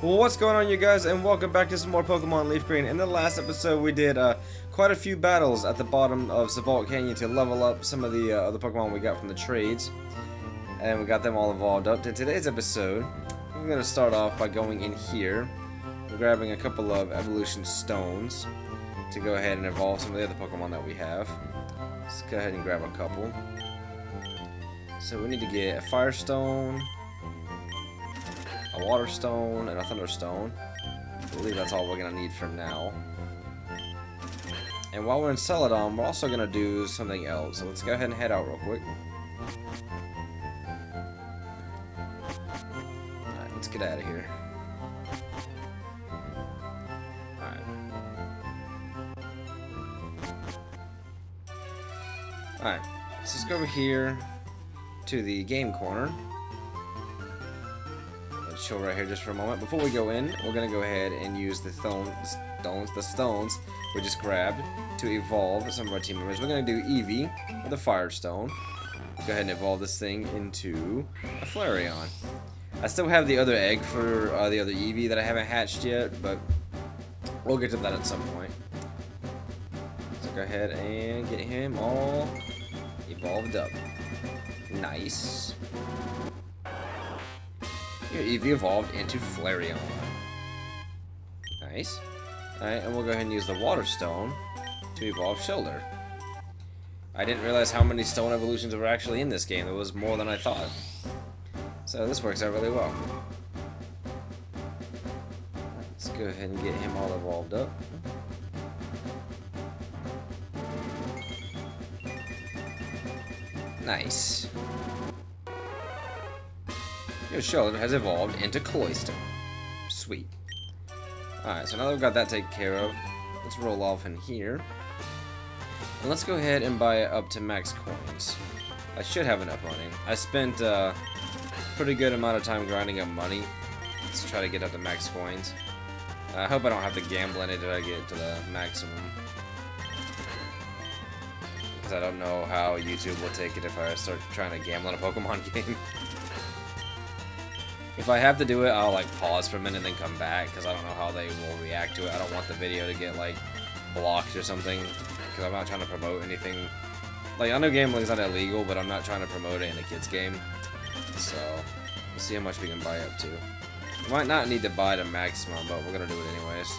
Well, what's going on, you guys, and welcome back to some more Pokemon LeafGreen. In the last episode, we did quite a few battles at the bottom of Savalt Canyon to level up some of the other Pokemon we got from the trades, and we got them all evolved up. In today's episode, we're going to start off by going in here and grabbing a couple of evolution stones to go ahead and evolve some of the other Pokemon that we have. Let's go ahead and grab a couple. So we need to get a Fire Stone, a Water Stone, and a Thunder Stone. I believe that's all we're going to need for now. And while we're in Celadon, we're also going to do something else. So let's go ahead and head out real quick. Alright, let's get out of here. Alright. Alright, so let's go over here to the game corner. Chill right here just for a moment. Before we go in, we're gonna go ahead and use the stones we just grabbed to evolve some of our team members. We're gonna do Eevee with a Fire Stone. Go ahead and evolve this thing into a Flareon. I still have the other egg for the other Eevee that I haven't hatched yet, but we'll get to that at some point. So go ahead and get him all evolved up. Nice. Eevee evolved into Flareon. Nice. Alright, and we'll go ahead and use the Water Stone to evolve Shieldar. I didn't realize how many stone evolutions were actually in this game. There was more than I thought. So this works out really well. Let's go ahead and get him all evolved up. Nice. Your Shieldar has evolved into Cloyster. Sweet. Alright, so now that we've got that taken care of, let's roll off in here. And let's go ahead and buy up to max coins. I should have enough money. I spent a pretty good amount of time grinding up money to try to get up to max coins. I hope I don't have to gamble any to get to the maximum. Because I don't know how YouTube will take it if I start trying to gamble in a Pokemon game. If I have to do it, I'll like pause for a minute and then come back because I don't know how they will react to it. I don't want the video to get like blocked or something because I'm not trying to promote anything. Like, I know gambling is not illegal, but I'm not trying to promote it in a kid's game. So we'll see how much we can buy up to. We might not need to buy to maximum, but we're gonna do it anyways.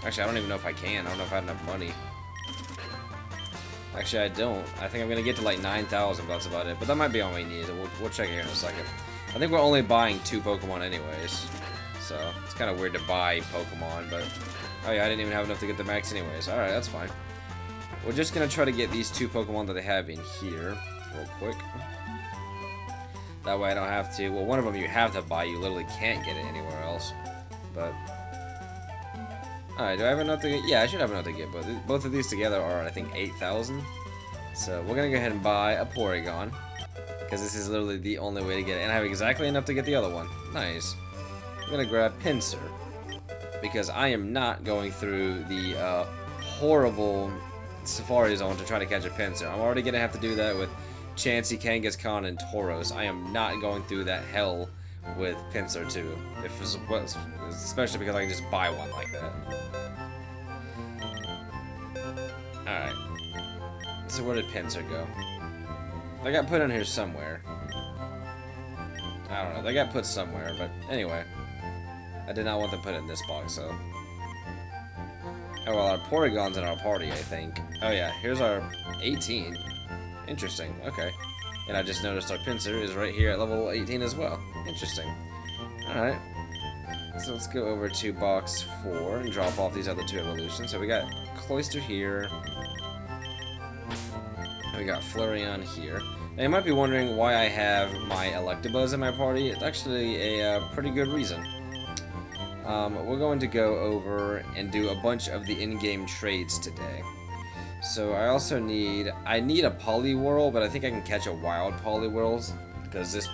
Actually, I don't even know if I can. I don't know if I have enough money. Actually, I don't. I think I'm gonna get to like 9,000. That's about it. But that might be all we need. We'll check it here in a second. I think we're only buying 2 Pokemon anyways, so it's kind of weird to buy Pokemon, but oh yeah, I didn't even have enough to get the max anyways. Alright, that's fine. We're just going to try to get these 2 Pokemon that they have in here real quick. That way I don't have to, well, one of them you have to buy, you literally can't get it anywhere else, but alright, do I have enough to get? Yeah, I should have enough to get, but both of these together are, I think, 8,000, so we're going to go ahead and buy a Porygon. Because this is literally the only way to get it. And I have exactly enough to get the other one. Nice. I'm going to grab Pinsir. Because I am not going through the horrible Safari Zone to try to catch a Pinsir. I'm already going to have to do that with Chansey, Kangaskhan, and Tauros. I am not going through that hell with Pinsir 2. Especially because I can just buy one like that. Alright. So where did Pinsir go? They got put in here somewhere. I don't know. They got put somewhere, but anyway. I did not want to put it in this box, so. Oh, well, our Porygon's in our party, I think. Oh, yeah. Here's our 18. Interesting. Okay. And I just noticed our Pinsir is right here at level 18 as well. Interesting. Alright. So let's go over to box 4 and drop off these other 2 evolutions. So we got Cloyster here. We got Flareon here. Now you might be wondering why I have my Electabuzz in my party. It's actually a pretty good reason. We're going to go over and do a bunch of the in-game trades today. So I also need a Poliwhirl, but I think I can catch a wild Poliwhirl because it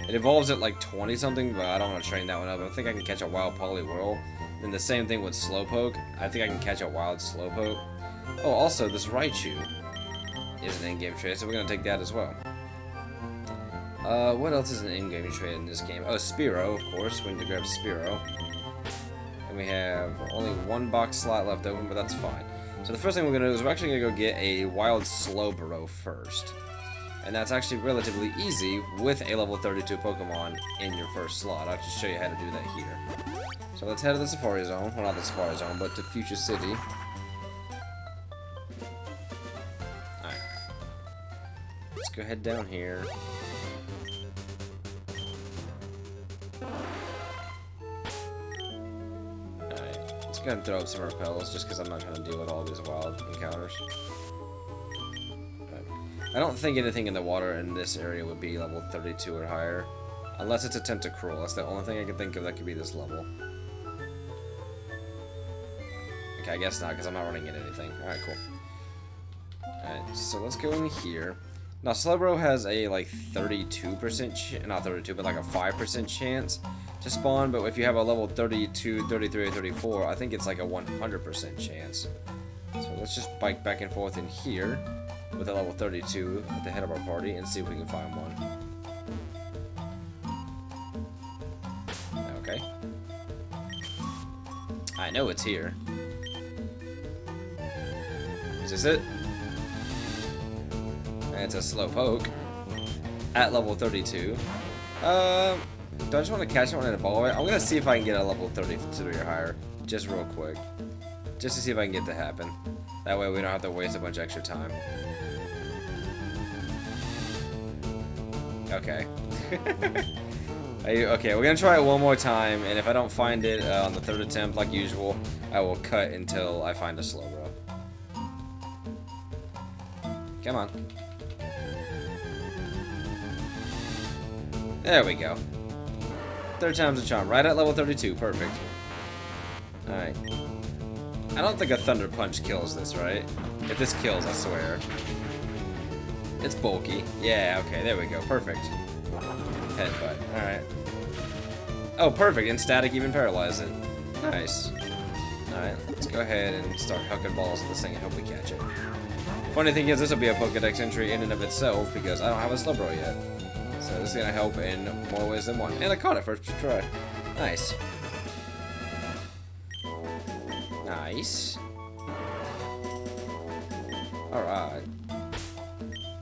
evolves at like 20 something, but I don't want to train that one up. I think I can catch a wild Poliwhirl. And the same thing with Slowpoke. I think I can catch a wild Slowpoke. Oh, also this Raichu is an in-game trade, so we're going to take that as well. What else is an in-game trade in this game? Oh, Spearow, of course. We need to grab Spearow. And we have only one box slot left open, but that's fine. So the first thing we're going to do is we're actually going to go get a wild Slowbro first. And that's actually relatively easy with a level 32 Pokemon in your first slot. I'll just show you how to do that here. So let's head to the Safari Zone. Well, not the Safari Zone, but to Fuchsia City. Alright. Let's go head down here. Alright. Let's go ahead and throw up some repels, just because I'm not trying to deal with all these wild encounters. I don't think anything in the water in this area would be level 32 or higher. Unless it's a Tentacruel. That's the only thing I can think of that could be this level. Okay, I guess not, because I'm not running into anything. Alright, cool. Alright, so let's go in here. Now, Slowbro has a, like, 32% not 32, but like a 5% chance to spawn, but if you have a level 32, 33, or 34, I think it's like a 100% chance. So let's just bike back and forth in here with a level 32 at the head of our party and see if we can find one. Okay. I know it's here. Is this it? And it's a Slowpoke at level 32. Do I just want to catch one in a ball? I'm gonna see if I can get a level 33 or higher, just real quick, just to see if I can get that happen. That way we don't have to waste a bunch of extra time. Okay. Okay, we're gonna try it one more time, and if I don't find it on the third attempt, like usual, I will cut until I find a Slowbro. Come on. There we go. Third time's a charm. Right at level 32. Perfect. Alright. I don't think a Thunder Punch kills this, right? If this kills, I swear. It's bulky. Yeah, okay, there we go. Perfect. Headbutt. Alright. Oh, perfect. And static even paralyzed it. Nice. Alright, let's go ahead and start hucking balls at this thing and hope we catch it. Funny thing is, this will be a Pokedex entry in and of itself because I don't have a Slowbro yet. So this is going to help in more ways than one. And I caught it first try. Nice. Nice. Alright.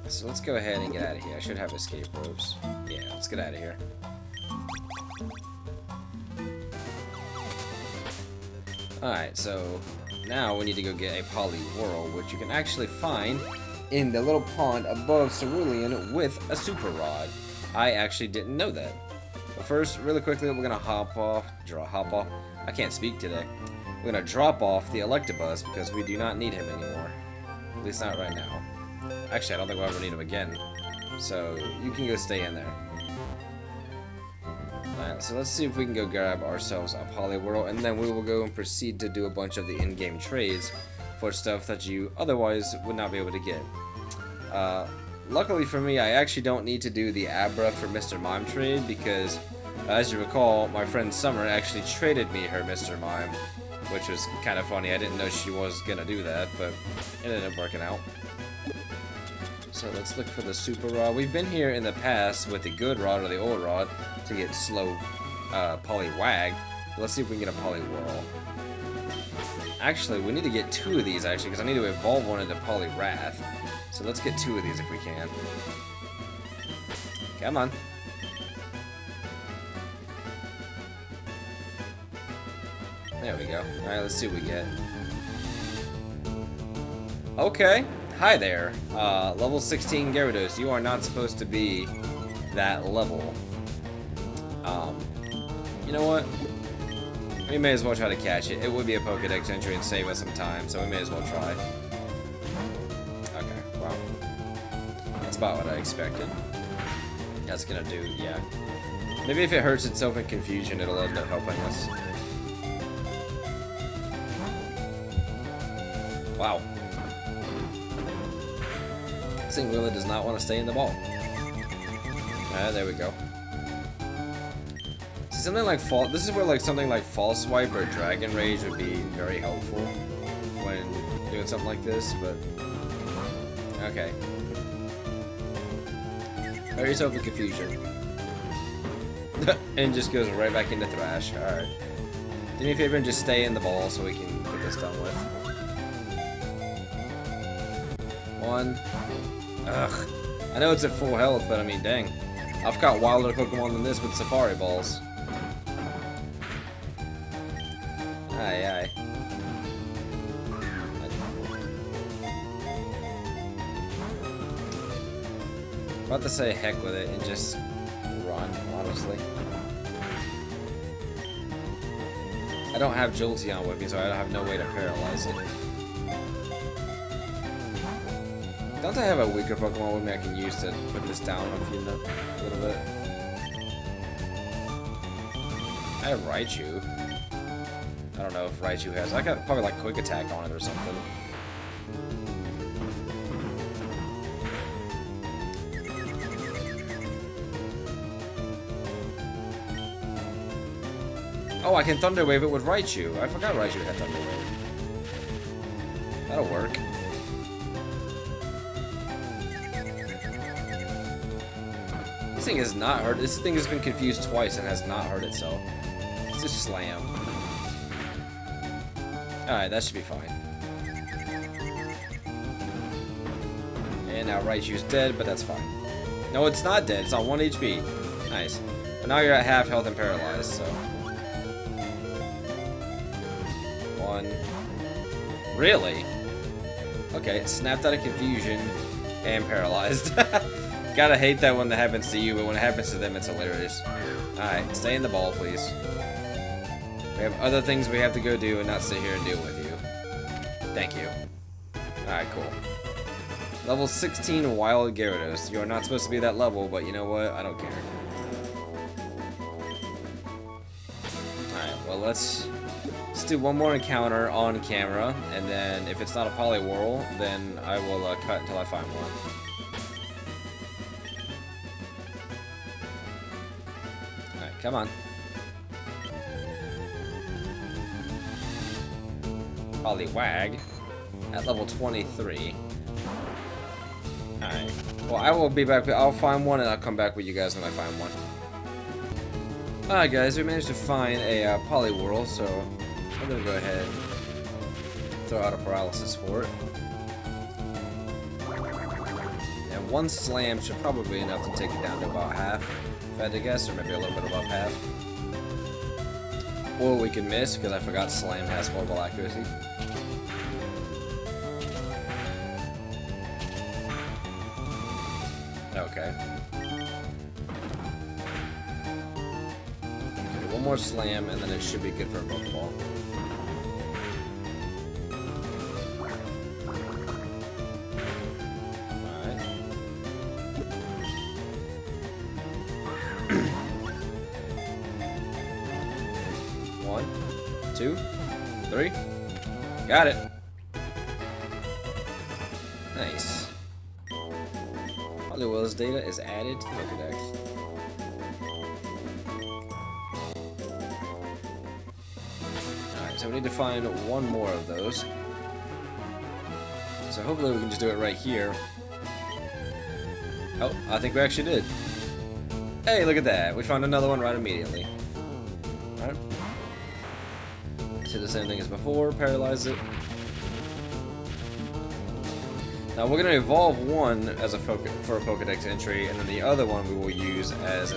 So let's go ahead and get out of here. I should have escape ropes. Yeah, let's get out of here. Alright, so now we need to go get a Poliwhirl, which you can actually find in the little pond above Cerulean with a Super Rod. I actually didn't know that. But first, really quickly, we're gonna hop off. I can't speak today. We're gonna drop off the Electabuzz because we do not need him anymore. At least not right now. Actually, I don't think we'll ever need him again. So you can go stay in there. Alright, so let's see if we can go grab ourselves a Poliwhirl, and then we will go and proceed to do a bunch of the in-game trades for stuff that you otherwise would not be able to get. Luckily for me, I actually don't need to do the Abra for Mr. Mime trade because, as you recall, my friend Summer actually traded me her Mr. Mime, which was kind of funny. I didn't know she was gonna do that, but it ended up working out. So let's look for the Super Rod. We've been here in the past with the good rod or the old rod to get slow Poliwag. Let's see if we can get a Poliwhirl. Actually, we need to get 2 of these actually because I need to evolve one into Poliwrath. So let's get 2 of these if we can. Come on. There we go. Alright, let's see what we get. Okay. Hi there. Level 16 Gyarados. You are not supposed to be that level. You know what? We may as well try to catch it. It would be a Pokedex entry and save us some time, so we may as well try. Okay, wow. That's about what I expected. That's gonna do, yeah. Maybe if it hurts itself in confusion, it'll end up helping us. Wow. This thing really does not want to stay in the ball. There we go. See, something like this is where like something like False Swipe or Dragon Rage would be very helpful when doing something like this, but okay. Hurt yourself in confusion. And just goes right back into Thrash. Alright. me a favor and just stay in the ball so we can get this done with. 1. Ugh. I know it's at full health, but I mean, dang. I've got wilder Pokemon than this with Safari Balls. Aye, aye. I'm about to say heck with it and just run, honestly. I don't have Jolteon with me, so I have no way to paralyze it. Don't I have a weaker Pokemon with me I can use to put this down a little bit? I have Raichu. I don't know if Raichu has. I got probably like Quick Attack on it or something. Oh, I can Thunder Wave it with Raichu. I forgot Raichu had Thunder Wave. That'll work. This thing has not hurt. This thing has been confused twice and has not hurt itself. It's just Slam. Alright, that should be fine. And now Raichu's dead, but that's fine. No, it's not dead. It's on 1 HP. Nice. But now you're at half health and paralyzed, so... 1. Really? Okay, snapped out of confusion and paralyzed. Gotta hate that when that happens to you, but when it happens to them, it's hilarious. Alright, stay in the ball, please. We have other things we have to go do and not sit here and deal with you. Thank you. Alright, cool. Level 16 Wild Gyarados. You are not supposed to be that level, but you know what? I don't care. Alright, well, let's do one more encounter on camera, and then if it's not a Poliwhirl, then I will cut until I find one. Alright, come on. Poliwag at level 23. Alright. Well, I will be back. I'll find one and I'll come back with you guys when I find one. Alright, guys. We managed to find a Poliwhirl, so I'm going to go ahead and throw out a paralysis for it. And 1 slam should probably be enough to take it down to about half, if I had to guess, or maybe a little bit above half. Or we can miss, because I forgot Slam has horrible accuracy. Okay. One more Slam, and then it should be good for a Pokeball. Alright. 1, 2, 3. Got it. Nice. Poliwhirl's data is added to the Pokedex. Alright, so we need to find one more of those. So hopefully we can just do it right here. Oh, I think we actually did. Hey, look at that. We found another one right immediately. Alright. Do the same thing as before, paralyze it. Now we're going to evolve one as for a Pokedex entry, and then the other one we will use as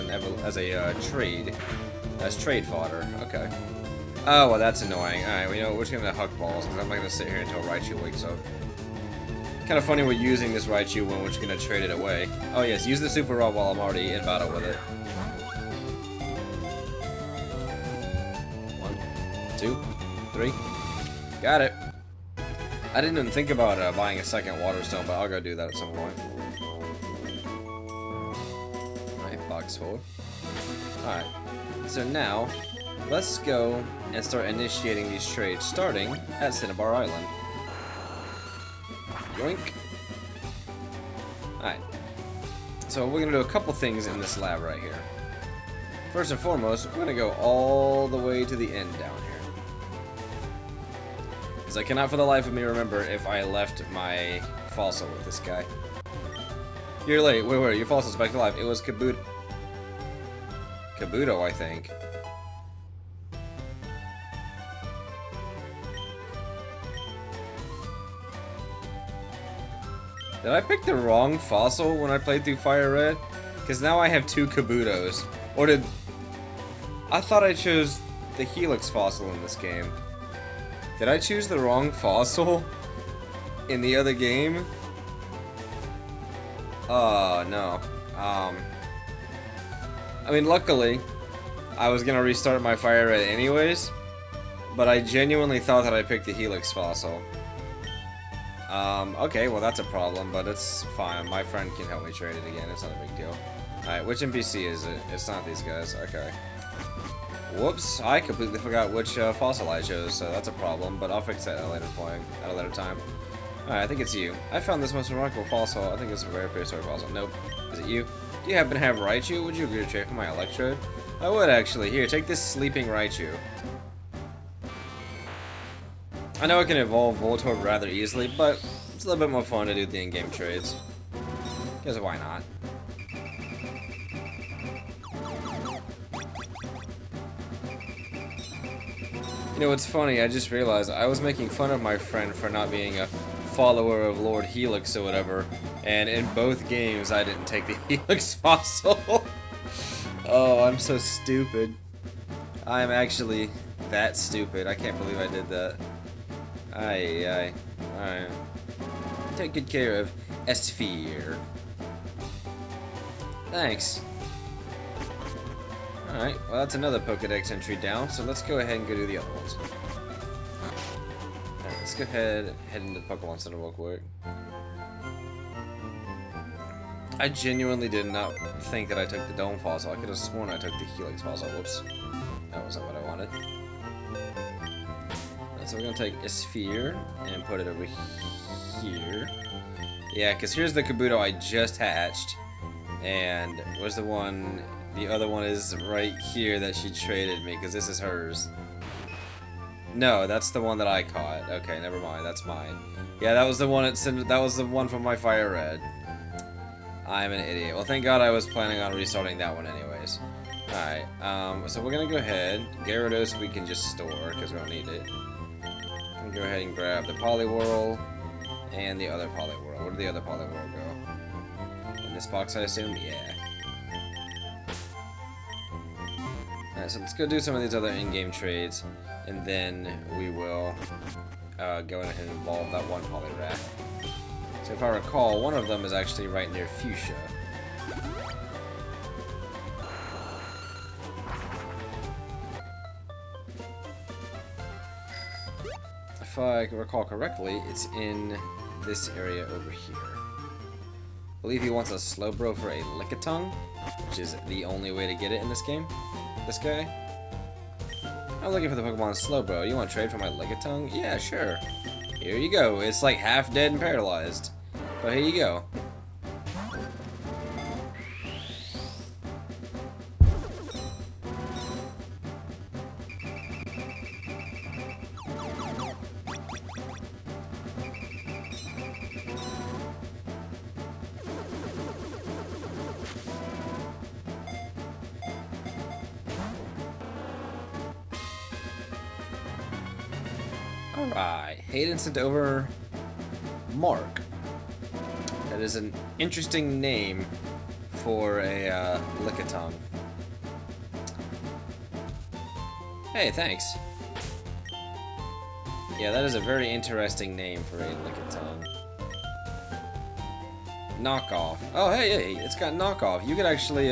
trade fodder. Okay. Oh, well, that's annoying. Alright, we know we're just going to Huck Balls, because I'm not going to sit here until Raichu wakes up. Kind of funny we're using this Raichu when we're just going to trade it away. Oh yes, use the Super Rod while I'm already in battle with it. 1, 2, 3. Got it. I didn't even think about buying a second Water Stone, but I'll go do that at some point. Alright, box full. Alright, so now, let's go and start initiating these trades, starting at Cinnabar Island. Yoink. Alright, so we're going to do a couple things in this lab right here. First and foremost, we're going to go all the way to the end down here. Because I cannot for the life of me remember if I left my fossil with this guy. You're late. Wait, your fossil's back to life. It was Kabuto, I think. Did I pick the wrong fossil when I played through Fire Red? Because now I have 2 Kabutos. Or did... I thought I chose the Helix fossil in this game. Did I choose the wrong fossil in the other game? No. I mean, luckily, I was gonna restart my Fire Red anyways, but I genuinely thought that I picked the Helix fossil. Okay, well that's a problem, but it's fine. My friend can help me trade it again. It's not a big deal. Alright, which NPC is it? It's not these guys. Okay. Whoops, I completely forgot which fossil I chose, so that's a problem, but I'll fix that at a later point, at a later time. Alright, I think it's you. I found this most remarkable fossil. I think it's a rare prehistoric fossil. Nope. Is it you? Do you happen to have Raichu? Would you agree to trade for my Electrode? I would actually. Here, take this sleeping Raichu. I know it can evolve Voltorb rather easily, but it's a little bit more fun to do the in-game trades. Because why not? You know, what's funny, I just realized I was making fun of my friend for not being a follower of Lord Helix or whatever, and in both games I didn't take the Helix fossil. Oh, I'm so stupid. I'm actually that stupid. I can't believe I did that. Aye. Alright. Take good care of Esphere. Thanks. Alright, well that's another Pokedex entry down, so let's go ahead and go do the other ones. Alright, let's go ahead and head into the Pokemon Center real quick. I genuinely did not think that I took the Dome Fossil. I could have sworn I took the Helix Fossil. Whoops. That wasn't what I wanted. So we're gonna take a sphere and put it over here. Yeah, because here's the Kabuto I just hatched. And where's the one? The other one is right here that she traded me, because this is hers. No, that's the one that I caught. Okay, never mind. That's mine. Yeah, that was the one. That was the one from my Fire Red. I'm an idiot. Well, thank God I was planning on restarting that one anyways. Alright, so we're gonna go ahead. Gyarados we can just store, because we don't need it. Go ahead and grab the Poliwhirl and the other Poliwhirl. Where did the other Poliwhirl go? In this box, I assume? Yeah. Alright, so let's go do some of these other in-game trades, and then we will go ahead and evolve that one Poliwrath. So if I recall, one of them is actually right near Fuchsia. If I recall correctly, it's in this area over here. I believe he wants a Slowbro for a Lickitung, which is the only way to get it in this game. This guy. I'm looking for the Pokemon Slowbro. You want to trade for my Lickitung? Yeah, sure. Here you go. It's like half dead and paralyzed. But here you go. Alright, Hayden sent over Mark. That is an interesting name for a Lickitung. Hey, thanks. Yeah, that is a very interesting name for a Lickitung. Knockoff. Oh, hey, it's got knockoff. You could actually,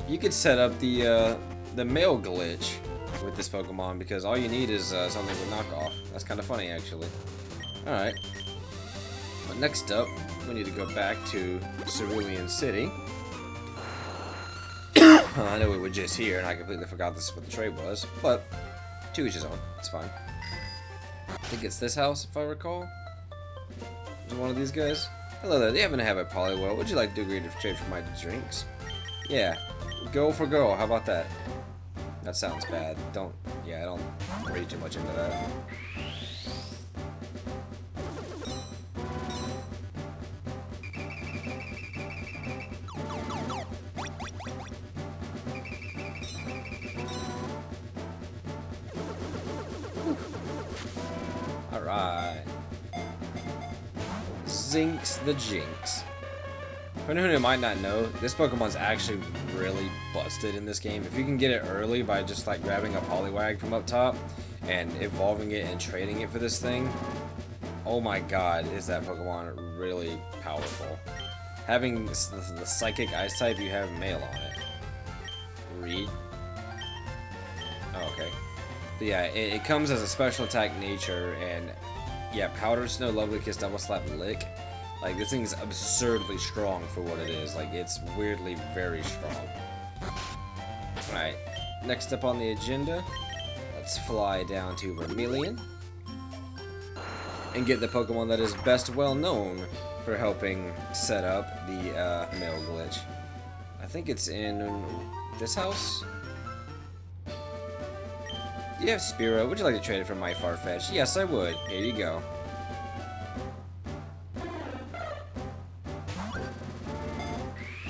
you could set up the mail glitch with this Pokemon, because all you need is something with knockoff. That's kind of funny, actually. Alright. But next up, we need to go back to Cerulean City. I know we were just here, and I completely forgot this is what the trade was, but to each his own. It's fine. I think it's this house, if I recall. Is it one of these guys? Hello there, do you happen to have a Poliwhirl? Would you like to agree to trade for my drinks? Yeah. Go for girl, how about that? That sounds bad. Don't read too much into that. Alright. Zinks the Jinx. For anyone who might not know, this Pokemon's actually really busted in this game. If you can get it early by just like grabbing a Poliwag from up top and evolving it and trading it for this thing, oh my god, is that Pokemon really powerful. Having the Psychic Ice type, you have Mail on it. Read. Oh, okay. But yeah, it comes as a special attack nature, and yeah, Powder Snow, Lovely Kiss, Double Slap, Lick. Like, this thing's absurdly strong for what it is. Like, it's weirdly very strong. Alright, next up on the agenda, let's fly down to Vermilion and get the Pokemon that is best well known for helping set up the mail glitch. I think it's in this house? You have Spearow. Would you like to trade it for my Farfetch'd? Yes, I would. Here you go.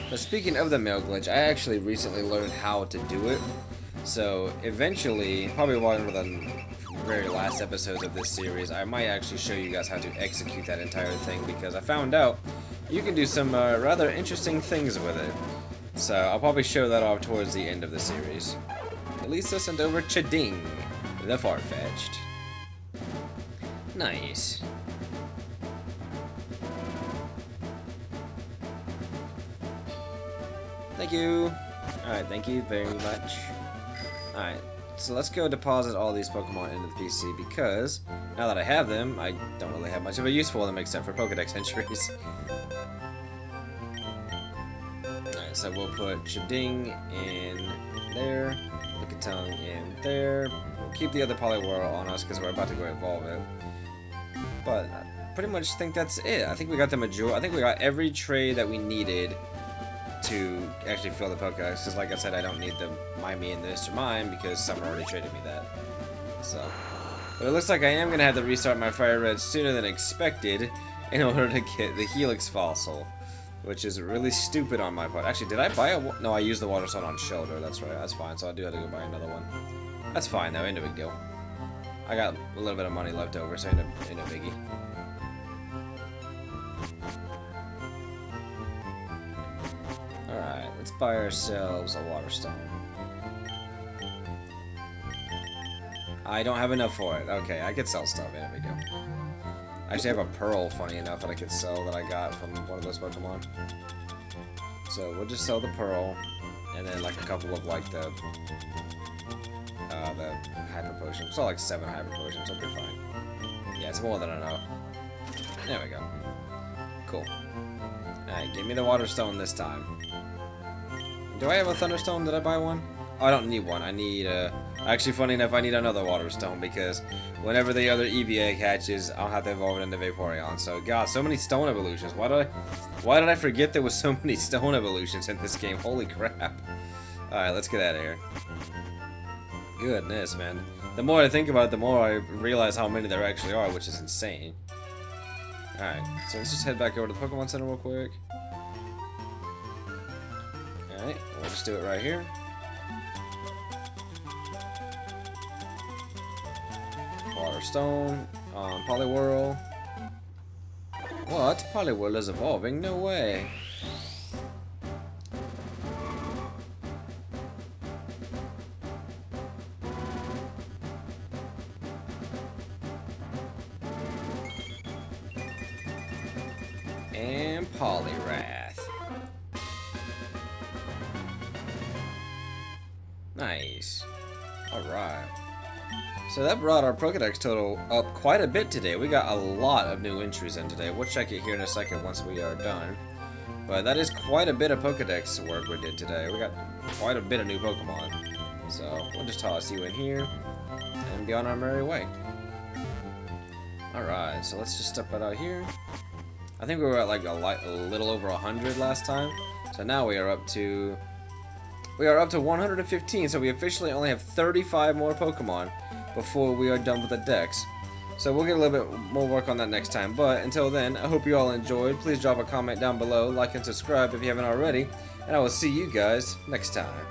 But speaking of the mail glitch, I actually recently learned how to do it. So eventually, probably one of the very last episodes of this series, I might actually show you guys how to execute that entire thing, because I found out you can do some rather interesting things with it. So I'll probably show that off towards the end of the series. Elisa sent over Chading, the Farfetch'd. Nice. Thank you. Alright, thank you very much. Alright, so let's go deposit all these Pokemon into the PC, because now that I have them, I don't really have much of a use for them except for Pokedex entries. Alright, so we'll put Chading in there, Lickitung in there. We'll keep the other Poliwhirl on us because we're about to go evolve it. But I pretty much think that's it. I think we got the majority. I think we got every trade that we needed to actually fill the Pokedex, because like I said, I don't need the Me and the Mr. Mime because Summer already traded me that. So, but it looks like I am going to have to restart my Fire Red sooner than expected in order to get the Helix Fossil, which is really stupid on my part. Actually, did I buy a... No, I used the Water Stone on Shelter, that's right, that's fine, so I do have to go buy another one. That's fine though, ain't no big deal. I got a little bit of money left over, so ain't no biggie. Alright, let's buy ourselves a Water Stone. I don't have enough for it. Okay, I could sell stuff, yeah, we go. I actually have a Pearl, funny enough, that I could sell that I got from one of those Pokemon. So we'll just sell the Pearl, and then like a couple of like the Hyper Potions. So like 7 Hyper Potions, that'll be fine. Yeah, it's more than enough. There we go. Cool. Alright, give me the Water Stone this time. Do I have a Thunderstone? Did I buy one? Oh, I don't need one. I need, actually, funny enough, I need another Water Stone, because whenever the other EVA catches, I'll have to evolve it into Vaporeon. So, God, so many Stone evolutions. Why did I forget there was so many Stone evolutions in this game? Holy crap. Alright, let's get out of here. Goodness, man. The more I think about it, the more I realize how many there actually are, which is insane. Alright, so let's just head back over to the Pokemon Center real quick. Alright, we'll just do it right here. Water Stone on Poliwhirl. What? Poliwhirl is evolving? No way. And Poliwrath. Nice. Alright. So that brought our Pokedex total up quite a bit today. We got a lot of new entries in today. We'll check it here in a second once we are done. But that is quite a bit of Pokedex work we did today. We got quite a bit of new Pokemon. So we'll just toss you in here and be on our merry way. Alright, so let's just step it out here. I think we were at like a little over 100 last time. So now we are up to 115, so we officially only have 35 more Pokemon before we are done with the Dex. So we'll get a little bit more work on that next time, but until then, I hope you all enjoyed. Please drop a comment down below, like and subscribe if you haven't already, and I will see you guys next time.